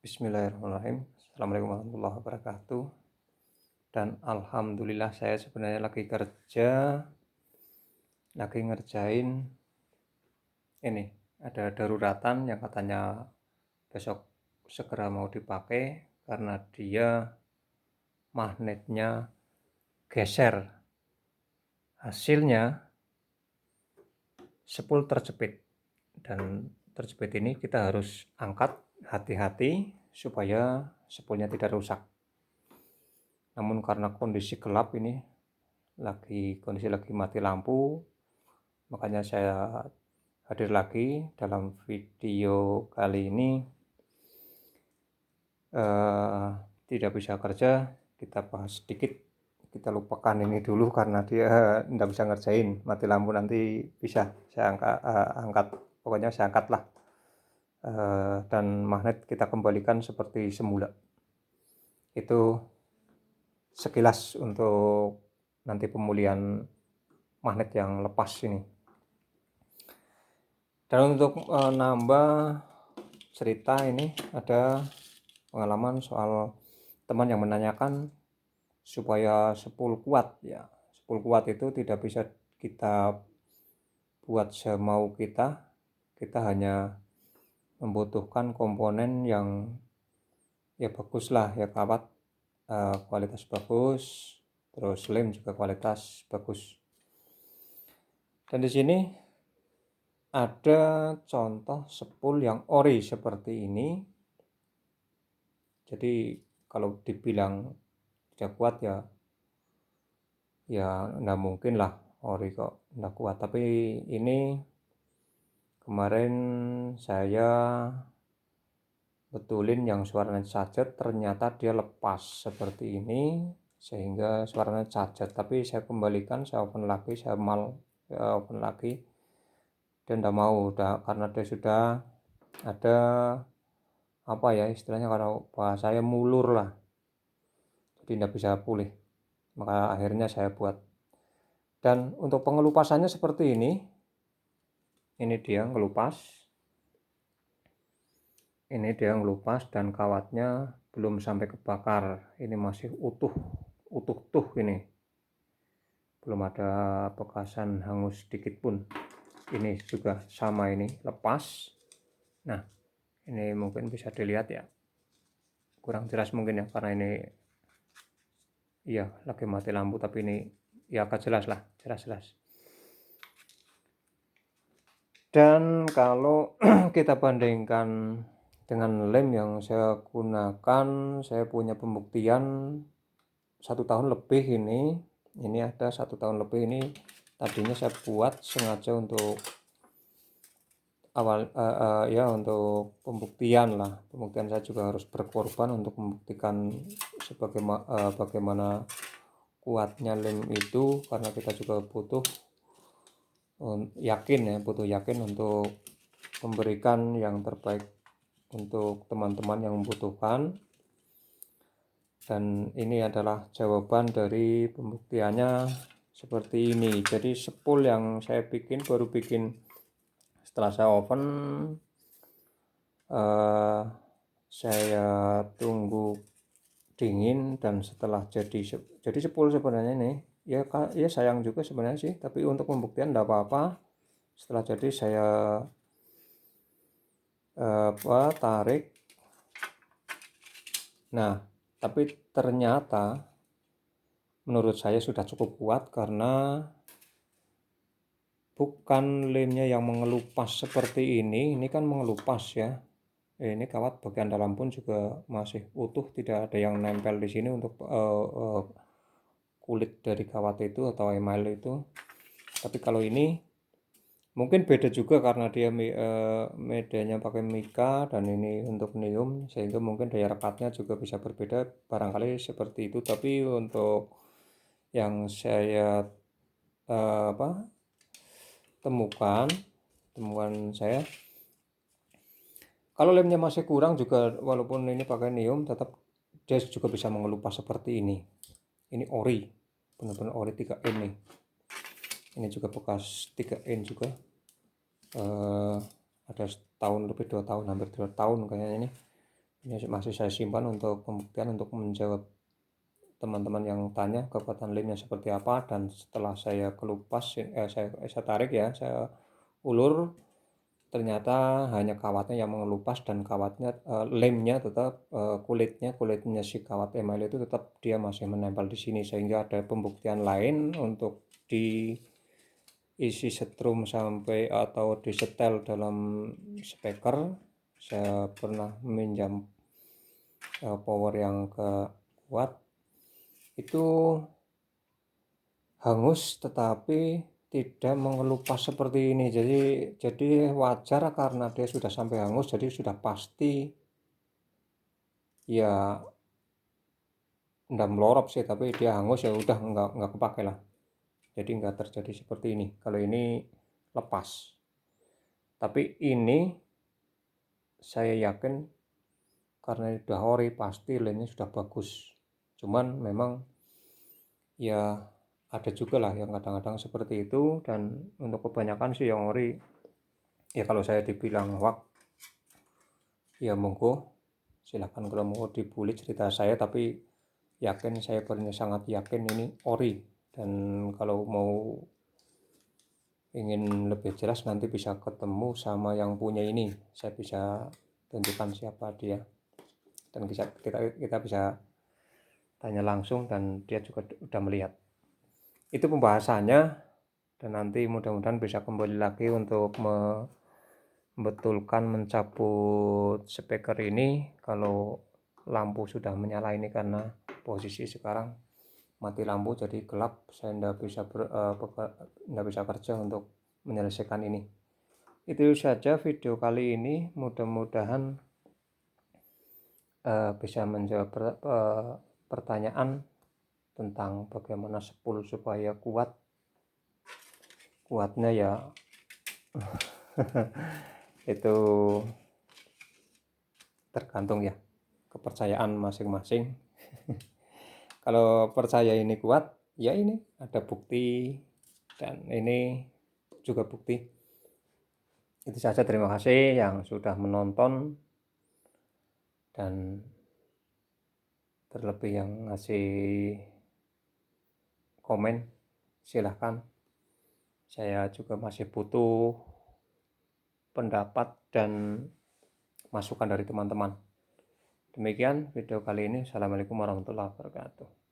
Bismillahirrahmanirrahim. Assalamualaikum warahmatullahi wabarakatuh. Dan alhamdulillah saya sebenarnya lagi kerja, lagi ngerjain ini. Ada daruratan yang katanya besok segera mau dipakai karena dia magnetnya geser. Hasilnya sepul terjepit. Dan terjepit ini kita harus angkat hati-hati supaya sepulnya tidak rusak. Namun karena kondisi gelap ini, kondisi lagi mati lampu, makanya saya hadir lagi dalam video kali ini. Tidak bisa kerja, kita bahas sedikit, kita lupakan ini dulu karena dia tidak bisa ngerjain, mati lampu nanti bisa saya angkat, pokoknya saya angkat lah. Dan magnet kita kembalikan seperti semula. Itu sekilas untuk nanti pemulihan magnet yang lepas ini. Dan untuk nambah cerita ini, ada pengalaman soal teman yang menanyakan supaya sepul kuat ya. Sepul kuat itu tidak bisa kita buat semau kita. Kita hanya membutuhkan komponen yang ya bagus lah ya, kawat kualitas bagus, terus lem juga kualitas bagus. Dan di sini ada contoh sepul yang ori seperti ini. Jadi kalau dibilang tidak kuat ya enggak mungkin lah ori kok enggak kuat. Tapi ini kemarin saya betulin yang suaranya cacat, ternyata dia lepas seperti ini sehingga suaranya cacat. Tapi saya kembalikan, saya open lagi, saya open lagi, dan enggak mau karena dia sudah ada apa ya istilahnya, kalau bahasanya mulur lah, jadi enggak bisa pulih. Maka akhirnya saya buat. Dan untuk pengelupasannya seperti ini dia ngelupas, dan kawatnya belum sampai kebakar, ini masih utuh ini, belum ada bekasan hangus sedikit pun. Ini juga sama, ini lepas. Nah, ini mungkin bisa dilihat ya, kurang jelas mungkin ya karena ini iya lagi mati lampu, tapi ini ya agak jelas lah, jelas. Dan kalau kita bandingkan dengan lem yang saya gunakan, saya punya pembuktian 1 tahun lebih ini ada 1 tahun lebih ini. Tadinya saya buat sengaja untuk untuk pembuktian lah. Pembuktian saya juga harus berkorban untuk membuktikan bagaimana kuatnya lem itu, karena kita juga butuh yakin untuk memberikan yang terbaik untuk teman-teman yang membutuhkan. Dan ini adalah jawaban dari pembuktiannya seperti ini. Jadi sepul yang saya baru bikin setelah saya open, saya tunggu dingin, dan setelah jadi sepul sebenarnya ini ya sayang juga sebenarnya sih, tapi untuk pembuktian enggak apa-apa. Setelah jadi saya tarik. Nah, tapi ternyata menurut saya sudah cukup kuat karena bukan lemnya yang mengelupas seperti ini kan mengelupas ya. Ini kawat bagian dalam pun juga masih utuh, tidak ada yang nempel di sini untuk kulit dari kawat itu atau email itu. Tapi kalau ini mungkin beda juga karena dia medianya pakai mika dan ini untuk nium, sehingga mungkin daya rekatnya juga bisa berbeda, barangkali seperti itu. Tapi untuk yang saya temukan saya, kalau lemnya masih kurang juga, walaupun ini pakai nium, tetap dia juga bisa mengelupas seperti ini. Ini ori, benar-benar ori 3N nih. Ini juga bekas 3N juga. Ada setahun lebih, 2 tahun, hampir 2 tahun kayaknya ini. Ini masih saya simpan untuk pembuktian, untuk menjawab teman-teman yang tanya kekuatan lemnya seperti apa. Dan setelah saya kelupas, saya tarik ya, saya ulur, ternyata hanya kawatnya yang mengelupas, dan kawatnya lemnya tetap, kulitnya si kawat email itu tetap dia masih menempel di sini, sehingga ada pembuktian lain untuk diisi setrum sampai atau disetel dalam speaker. Saya pernah meminjam power yang kuat, itu hangus tetapi tidak mengelupas seperti ini. Jadi wajar karena dia sudah sampai hangus, jadi sudah pasti ya enggak melorot sih, tapi dia hangus ya udah enggak kepake lah. Jadi enggak terjadi seperti ini. Kalau ini lepas. Tapi ini saya yakin karena ini udah ori, pasti lemnya sudah bagus. Cuman memang ya ada juga lah yang kadang-kadang seperti itu. Dan untuk kebanyakan sih yang ori, ya kalau saya dibilang hoax, ya monggo silahkan, kalau mau dibully cerita saya, tapi yakin, saya benar sangat yakin ini ori. Dan kalau mau ingin lebih jelas nanti bisa ketemu sama yang punya ini, saya bisa tunjukkan siapa dia, dan kita bisa tanya langsung, dan dia juga udah melihat. Itu pembahasannya, dan nanti mudah-mudahan bisa kembali lagi untuk membetulkan, mencabut speaker ini kalau lampu sudah menyala ini, karena posisi sekarang mati lampu jadi gelap, saya tidak bisa kerja untuk menyelesaikan ini. Itu saja video kali ini, mudah-mudahan bisa menjawab pertanyaan tentang bagaimana spool supaya kuatnya ya. Itu tergantung ya kepercayaan masing-masing. Kalau percaya ini kuat, ya ini ada bukti, dan ini juga bukti. Itu saja, terima kasih yang sudah menonton, dan terlebih yang ngasih komen, silahkan. Saya juga masih butuh pendapat dan masukan dari teman-teman. Demikian video kali ini. Assalamualaikum warahmatullahi wabarakatuh.